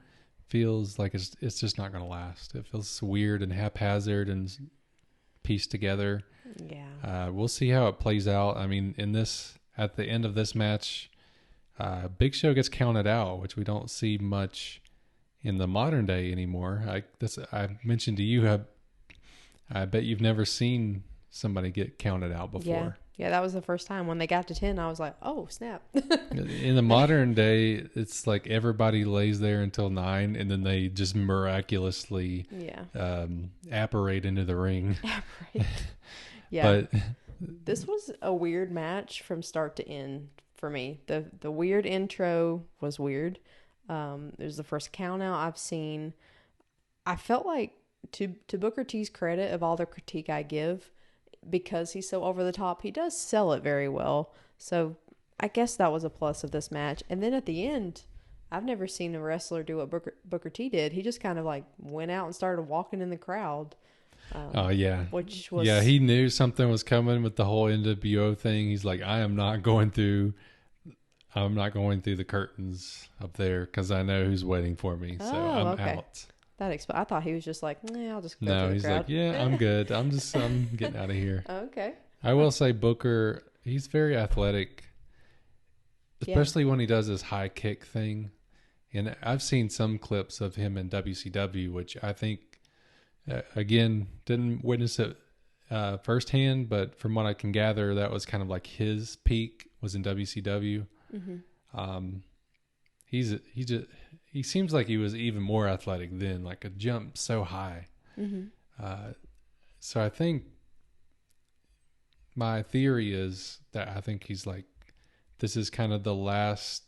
feels like it's just not going to last. It feels weird and haphazard and pieced together. Yeah. We'll see how it plays out. I mean, at the end of this match, Big Show gets counted out, which we don't see much in the modern day anymore. I mentioned to you, I bet you've never seen somebody get counted out before. Yeah, that was the first time. When they got to 10, I was like, oh, snap. In the modern day, it's like everybody lays there until 9, and then they just miraculously apparate into the ring. Apparate. Yeah. But this was a weird match from start to end for me. The weird intro was weird. It was the first count out I've seen. I felt like, to Booker T's credit of all the critique I give, because he's so over the top, he does sell it very well. So I guess that was a plus of this match. And then at the end, I've never seen a wrestler do what Booker T did. He just kind of like went out and started walking in the crowd. Which was... Yeah, he knew something was coming with the whole NWO thing. He's like, I'm not going through the curtains up there because I know who's waiting for me. So I'm out. I thought he was just like, I'll just go No, to the he's crowd. like, yeah, I'm good. I'm getting out of here. Okay. I will say Booker, he's very athletic, especially when he does his high kick thing. And I've seen some clips of him in WCW, which I think, again, didn't witness it firsthand, but from what I can gather, that was kind of like his peak was in WCW. Mm-hmm. He seems like he was even more athletic then, like a jump so high. Mm-hmm. So I think my theory is that I think he's like, this is kind of the last,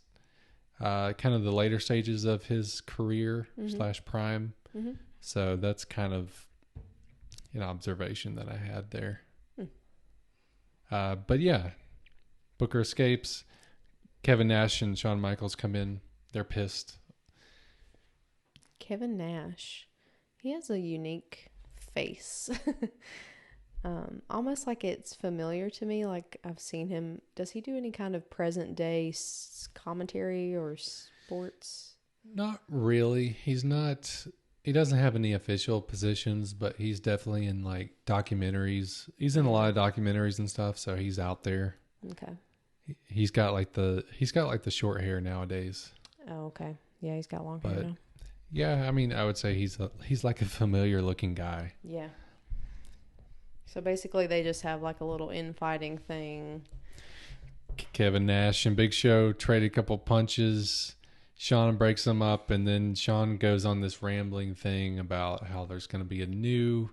kind of the later stages of his career / prime. Mm-hmm. So that's kind of an observation that I had there. But yeah, Booker escapes. Kevin Nash and Shawn Michaels come in. They're pissed. Kevin Nash, he has a unique face. Almost like it's familiar to me. Like I've seen him. Does he do any kind of present day commentary or sports? Not really. He doesn't have any official positions, but he's definitely in like documentaries. He's in a lot of documentaries and stuff, so he's out there. Okay. He's got like the short hair nowadays. Oh, okay. Yeah, he's got long hair now. Yeah, I mean, I would say he's like a familiar looking guy. Yeah. So basically, they just have like a little infighting thing. Kevin Nash and Big Show trade a couple punches. Sean breaks them up, and then Sean goes on this rambling thing about how there's going to be a new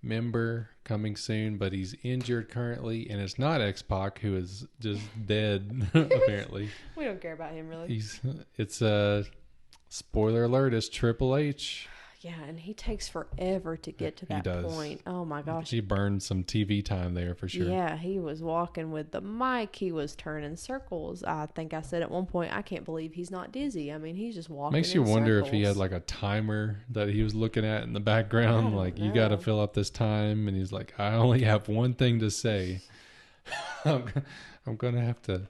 member coming soon, but he's injured currently, and it's not X-Pac, who is just dead, apparently. We don't care about him, really. It's a spoiler alert, it's Triple H. Yeah, and he takes forever to get to that point. Oh my gosh. He burned some TV time there for sure. Yeah, he was walking with the mic. He was turning circles. I think I said at one point, I can't believe he's not dizzy. I mean, he's just walking. Makes you wonder circles. if he had like a timer that he was looking at in the background. Like, you got to fill up this time. And he's like, I only have one thing to say. I'm going to have to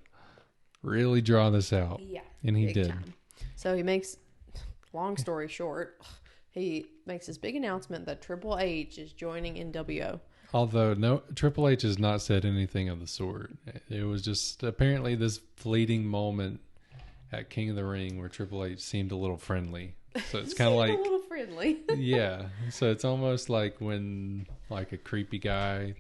really draw this out. Yeah. And he did. Time. So he makes, long story short, he makes this big announcement that Triple H is joining NWO. Although no, Triple H has not said anything of the sort. It was just apparently this fleeting moment at King of the Ring where Triple H seemed a little friendly. So it's kind of like a little friendly. Yeah. So it's almost like when like a creepy guy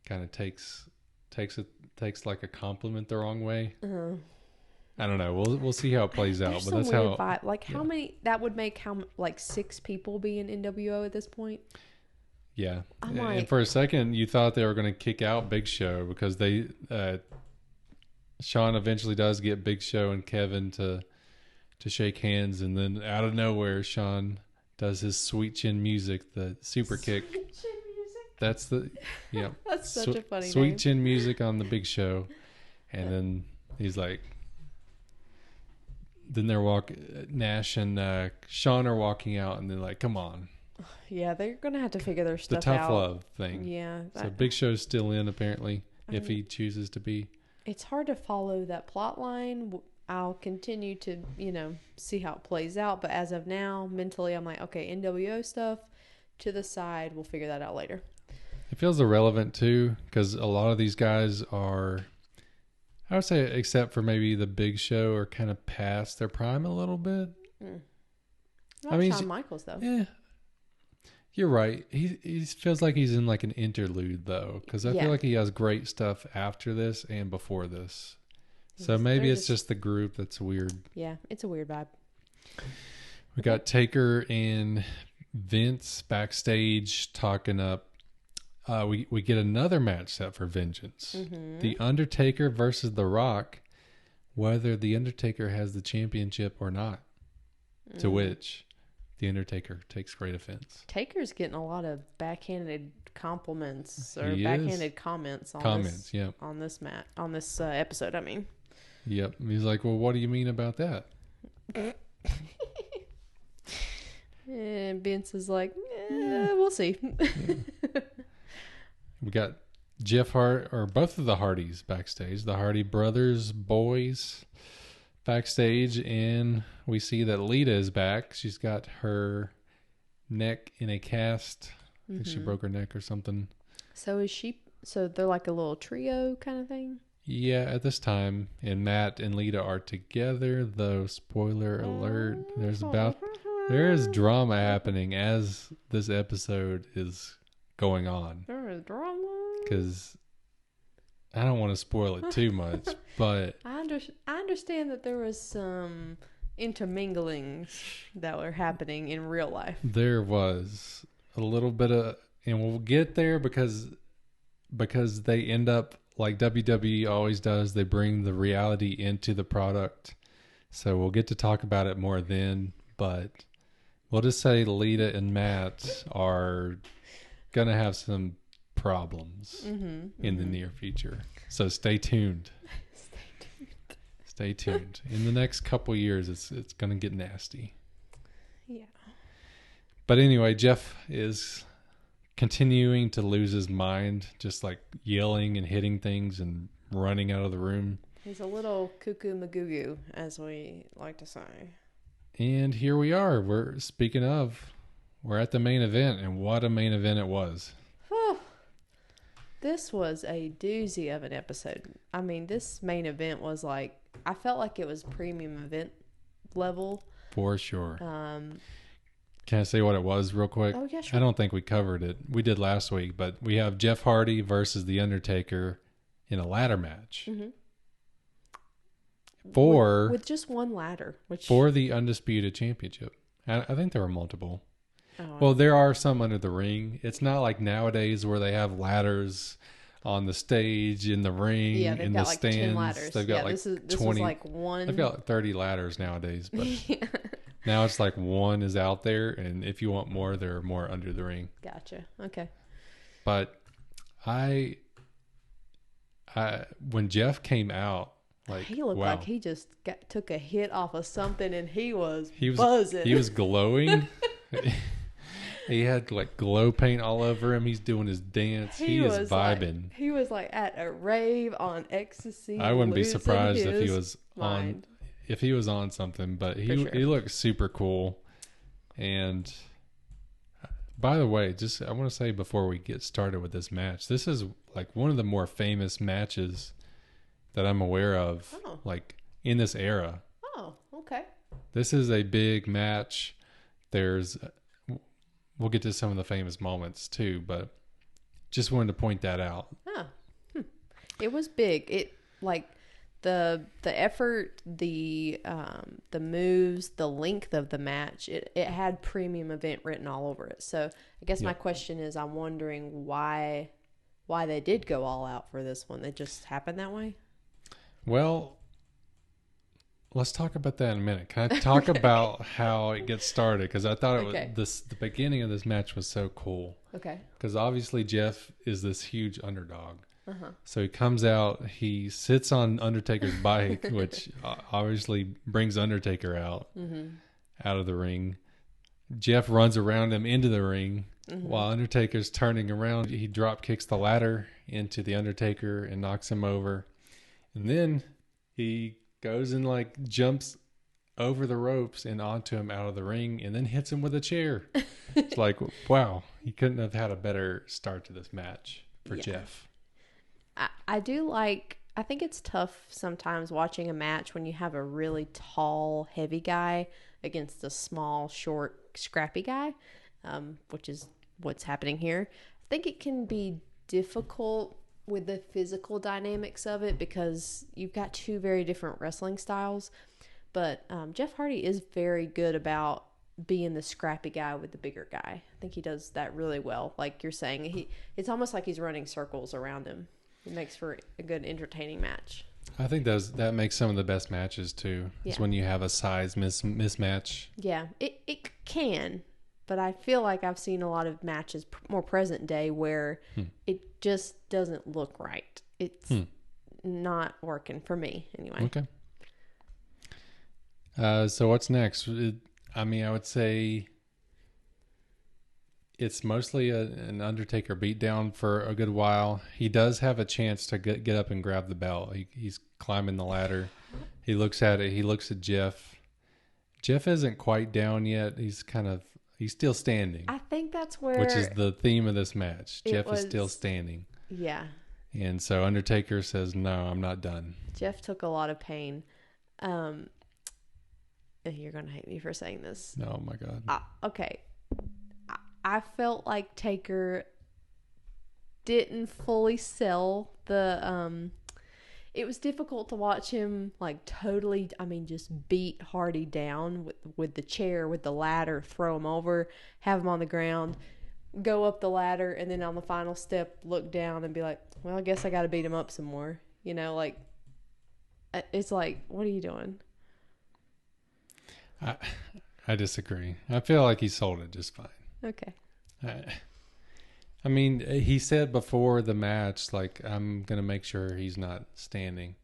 kind of takes like a compliment the wrong way. Uh-huh. I don't know. We'll see how it plays out. But that's how. Vibe. Like how many? That would make like 6 people be in NWO at this point. Yeah, and for a second you thought they were going to kick out Big Show because they Sean eventually does get Big Show and Kevin to shake hands, and then out of nowhere Sean does his sweet chin music, the super kick. Sweet chin music. That's the That's such a funny sweet name. Chin music on the Big Show, and then he's like. Then Nash and Sean are walking out, and they're like, "Come on." Yeah, they're gonna have to figure their stuff out. The tough love thing. Yeah. So Big Show's still in apparently, if he chooses to be. It's hard to follow that plot line. I'll continue to, see how it plays out. But as of now, mentally, I'm like, okay, NWO stuff to the side. We'll figure that out later. It feels irrelevant too, because a lot of these guys are. I would say, except for maybe the Big Show, are kind of past their prime a little bit. Shawn Michaels, though. Yeah, you're right. He feels like he's in like an interlude, though, because I feel like he has great stuff after this and before this. So maybe it's just the group that's weird. Yeah, it's a weird vibe. We got Taker and Vince backstage talking up. We get another match set for Vengeance. Mm-hmm. The Undertaker versus The Rock, whether The Undertaker has the championship or not. To which The Undertaker takes great offense. Taker's getting a lot of backhanded compliments or backhanded comments on this episode, I mean. Yep. He's like, well, what do you mean about that? And Vince is like, we'll see. Yeah. We got Jeff Hart, or both of the Hardys backstage, the Hardy brothers, boys backstage, and we see that Lita is back. She's got her neck in a cast. I think she broke her neck or something. So they're like a little trio kind of thing? Yeah, at this time. And Matt and Lita are together, though, spoiler alert, there is drama happening as this episode is going on. There is drama. Because I don't want to spoil it too much, but I understand that there was some intermingling that were happening in real life. There was a little bit of, and we'll get there because they end up like WWE always does. They bring the reality into the product, so we'll get to talk about it more then. But we'll just say Lita and Matt are gonna have some problems in the near future, so stay tuned. Stay tuned. In the next couple years, it's gonna get nasty. Yeah. But anyway, Jeff is continuing to lose his mind, just like yelling and hitting things and running out of the room. He's a little cuckoo magoo, as we like to say. And here we are. We're at the main event, and what a main event it was. This was a doozy of an episode. I mean, this main event was like, I felt like it was premium event level. For sure. Can I say what it was real quick? Oh, yeah, sure. I don't think we covered it. We did last week, but we have Jeff Hardy versus The Undertaker in a ladder match. Mm-hmm. For with just one ladder, which for the Undisputed Championship. I think there were multiple. Oh, Well, there are some under the ring. It's not like nowadays where they have ladders on the stage, in the ring, yeah, they've in got the like stands. 10 ladders. They've got like this 20. is like one. They've got 30 ladders nowadays, but Yeah. now it's like one is out there, and if you want more, there are more under the ring. Gotcha. Okay. But I when Jeff came out, like He looked wow, like he just took a hit off of something, and he was he was buzzing. He was glowing. He had like glow paint all over him. He's doing his dance. He is vibing. He was like at a rave on ecstasy. I wouldn't be surprised if he was mind. on something, but he For sure. he looked super cool. And by the way, just I want to say before we get started with this match, this is like one of the more famous matches that I'm aware of, like in this era. Oh, okay. This is a big match. We'll get to some of the famous moments too, but just wanted to point that out. Oh, it was big. It like the effort, the moves, the length of the match. It had premium event written all over it. So I guess my question is, I'm wondering why they did go all out for this one. It just happened that way. Well, let's talk about that in a minute. Can I talk about how it gets started? Because I thought the beginning of this match was so cool. Okay. Because obviously Jeff is this huge underdog. Uh-huh. So he comes out, he sits on Undertaker's bike, which obviously brings Undertaker out of the ring. Jeff runs around him into the ring while Undertaker's turning around. He drop kicks the ladder into the Undertaker and knocks him over. And then he goes and like jumps over the ropes and onto him out of the ring and then hits him with a chair. It's like, wow, he couldn't have had a better start to this match for Jeff. I think it's tough sometimes watching a match when you have a really tall, heavy guy against a small, short, scrappy guy, which is what's happening here. I think it can be difficult with the physical dynamics of it because you've got two very different wrestling styles. But Jeff Hardy is very good about being the scrappy guy with the bigger guy. I think he does that really well. Like you're saying, it's almost like he's running circles around him. It makes for a good, entertaining match. I think that makes some of the best matches too. It's when you have a size mismatch. Yeah, it can. But I feel like I've seen a lot of matches more present day where it just doesn't look right. It's not working for me anyway. Okay. So what's next? I would say it's mostly an Undertaker beatdown for a good while. He does have a chance to get up and grab the belt. He's climbing the ladder. He looks at it. He looks at Jeff. Jeff isn't quite down yet. He's still standing. I think that's where... Which is the theme of this match. Jeff is still standing. Yeah. And so Undertaker says, no, I'm not done. Jeff took a lot of pain. You're going to hate me for saying this. Oh, my God. Okay. I felt like Taker didn't fully sell the... It was difficult to watch him like totally, just beat Hardy down with the chair, with the ladder, throw him over, have him on the ground, go up the ladder, and then on the final step, look down and be like, well, I guess I got to beat him up some more. You know, like, it's like, what are you doing? I disagree. I feel like he sold it just fine. Okay. He said before the match, like, I'm going to make sure he's not standing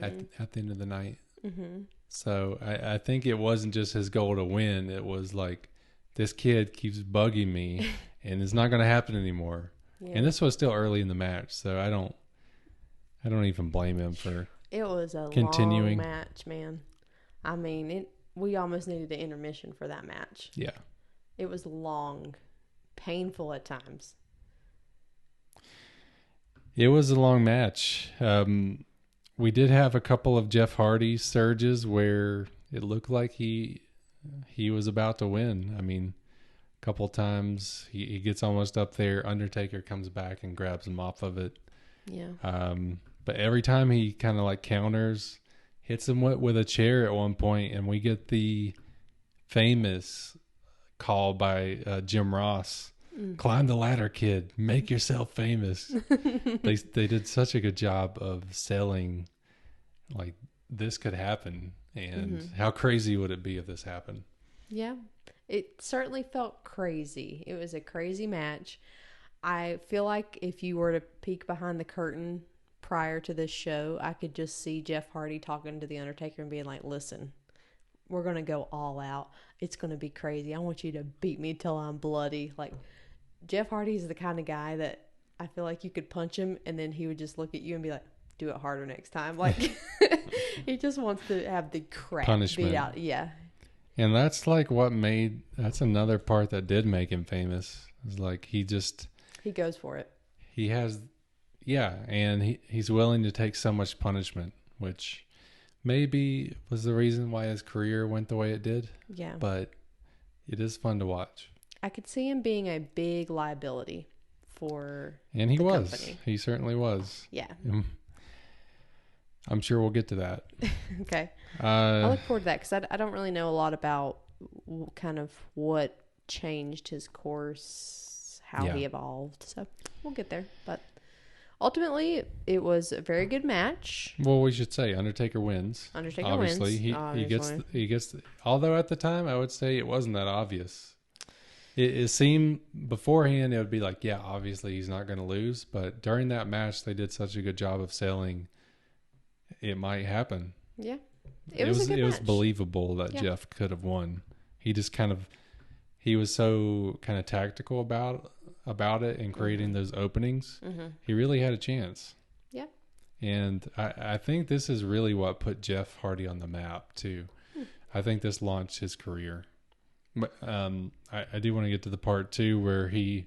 at the end of the night. Mm-hmm. So I think it wasn't just his goal to win. It was like, this kid keeps bugging me and it's not going to happen anymore. Yeah. And this was still early in the match. So I don't even blame him for it was a continuing long match, man. We almost needed an intermission for that match. Yeah. It was long. Painful at times. It was a long match. We did have a couple of Jeff Hardy surges where it looked like he he was about to win. I mean, a couple times he gets almost up there. Undertaker comes back and grabs him off of it. Yeah. But every time he kind of like counters, hits him with a chair at one point, and we get the famous call by Jim Ross. Climb the ladder, kid. Make yourself famous. They did such a good job of selling like this could happen, and how crazy would it be if this happened? Yeah. It certainly felt crazy. It was a crazy match. I feel like if you were to peek behind the curtain prior to this show, I could just see Jeff Hardy talking to The Undertaker and being like, listen, we're going to go all out. It's going to be crazy. I want you to beat me till I'm bloody. Like, Jeff Hardy is the kind of guy that I feel like you could punch him and then he would just look at you and be like, do it harder next time. Like, he just wants to have the crap Punishment. beat out. Yeah. And that's like that's another part that did make him famous. Is like he goes for it. He has, and he's willing to take so much punishment, which maybe was the reason why his career went the way it did. Yeah. But it is fun to watch. I could see him being a big liability for and he the was. company. He certainly was. Yeah. I'm sure we'll get to that. Okay. I look forward to that because I don't really know a lot about kind of what changed his course, how he evolved. So we'll get there. But ultimately, it was a very good match. Well, we should say Undertaker wins. Undertaker Obviously, wins. He gets. Although at the time, I would say it wasn't that obvious. It seemed beforehand it would be like, obviously he's not going to lose. But during that match, they did such a good job of selling it might happen. Yeah. It was a good match. It was believable that Jeff could have won. He just he was so kind of tactical about it and creating those openings. He really had a chance. Yeah. And I think this is really what put Jeff Hardy on the map too. I think this launched his career. But I do want to get to the part too where he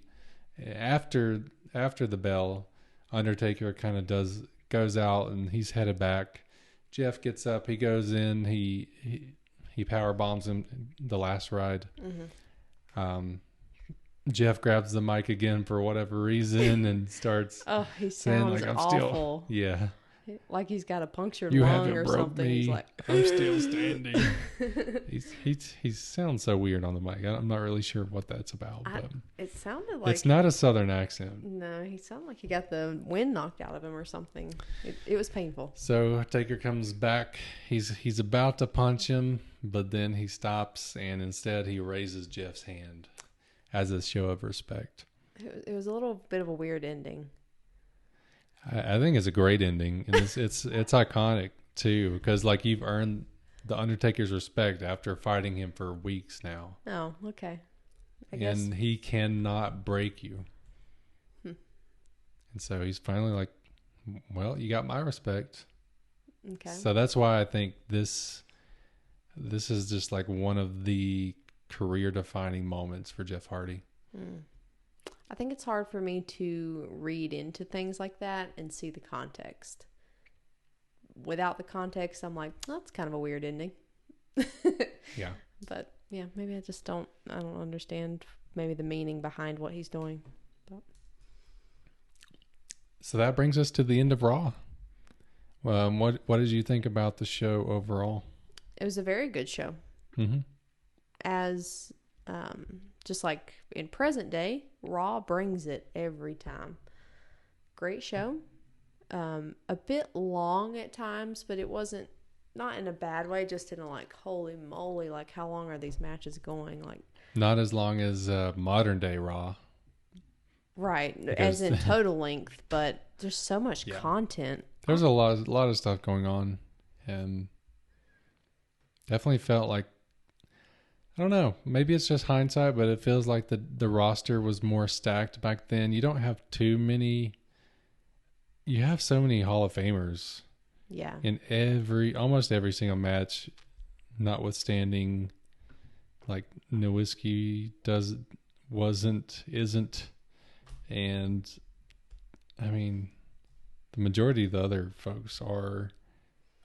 after the bell, Undertaker kind of goes out and he's headed back. Jeff gets up, he goes in, he power bombs him the last ride. Jeff grabs the mic again for whatever reason and starts he saying sounds like I'm awful. still like he's got a punctured you lung haven't or broke something. Me. He's like I'm still standing. he sounds so weird on the mic. I'm not really sure what that's about. But it sounded like it's not a southern accent. No, he sounded like he got the wind knocked out of him or something. It was painful. So Taker comes back. He's about to punch him, but then he stops and instead he raises Jeff's hand as a show of respect. It was a little bit of a weird ending. I think it's a great ending, and it's iconic too because like you've earned the Undertaker's respect after fighting him for weeks now. Oh, okay. I guess. He cannot break you. And so he's finally like, well, you got my respect. Okay. So that's why I think this is just like one of the career defining moments for Jeff Hardy. I think it's hard for me to read into things like that and see the context. Without the context, I'm like, oh, that's kind of a weird ending. Yeah. But yeah, maybe I don't understand maybe the meaning behind what he's doing. But. So that brings us to the end of Raw. What did you think about the show overall? It was a very good show. As just like in present day, Raw brings it every time. Great show. A bit long at times, but it wasn't, not in a bad way, just in a like, holy moly, like how long are these matches going? Like not as long as modern day Raw. Right, as in total length, but there's so much content. There's a lot of stuff going on, and definitely felt like, I don't know, maybe it's just hindsight, but it feels like the roster was more stacked back then. You don't have too many. You have so many Hall of Famers. Yeah. In almost every single match, notwithstanding, like Nowinski isn't, and I mean, the majority of the other folks are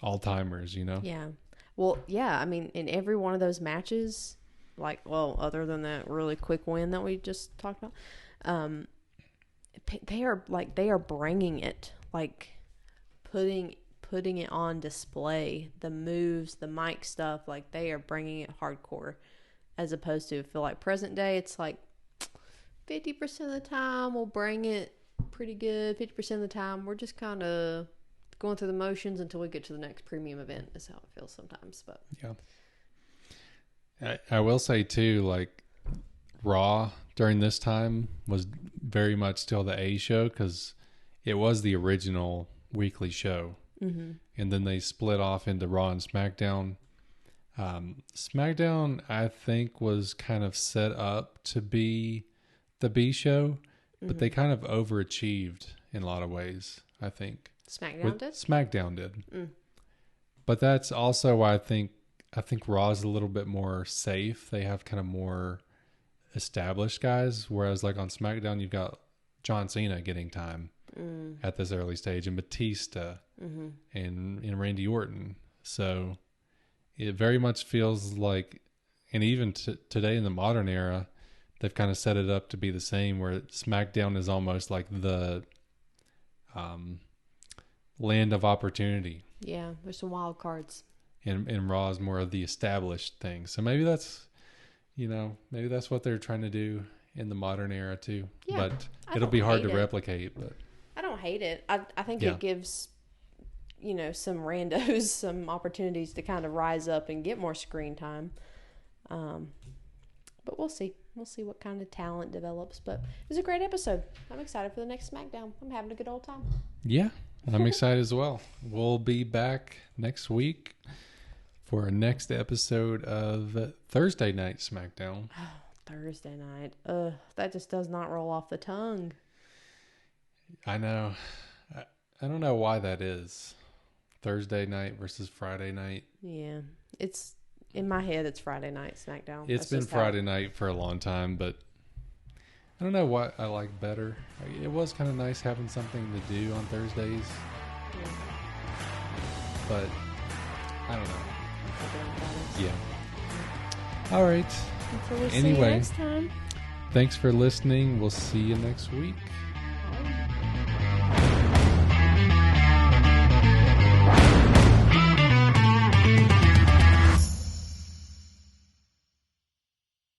all timers, you know? Yeah. Well, yeah, I mean, in every one of those matches, like, well, other than that really quick win that we just talked about, they are bringing it, like putting it on display. The moves, the mic stuff, like they are bringing it hardcore, as opposed to, I feel like present day, it's like 50% of the time we'll bring it pretty good. 50% of the time we're just kind of going through the motions until we get to the next premium event. Is how it feels sometimes. But yeah, I will say too, like Raw during this time was very much still the A show because it was the original weekly show, and then they split off into Raw and SmackDown. SmackDown, I think, was kind of set up to be the B show, but they kind of overachieved in a lot of ways, I think. SmackDown did. But that's also why I think Raw is a little bit more safe. They have kind of more established guys, whereas like on SmackDown you've got John Cena getting time at this early stage, and Batista and Randy Orton. So it very much feels like, and even today in the modern era, they've kind of set it up to be the same, where SmackDown is almost like the land of opportunity. Yeah, there's some wild cards. And Raw is more of the established thing. So maybe that's, maybe that's what they're trying to do in the modern era too. Yeah, but it'll be hard to replicate. But I don't hate it. I think it gives, some randos some opportunities to kind of rise up and get more screen time. But we'll see. We'll see what kind of talent develops. But it was a great episode. I'm excited for the next SmackDown. I'm having a good old time. Yeah, I'm excited as well. We'll be back next week for our next episode of Thursday Night SmackDown. Oh, Thursday night. That just does not roll off the tongue. I know. I don't know why that is. Thursday night versus Friday night. Yeah. It's in my head, it's Friday night SmackDown. It's been Friday night for a long time, but I don't know what I like better. It was kind of nice having something to do on Thursdays. Yeah. But I don't know. Yeah. All right. Until we see you next time. Thanks for listening. We'll see you next week.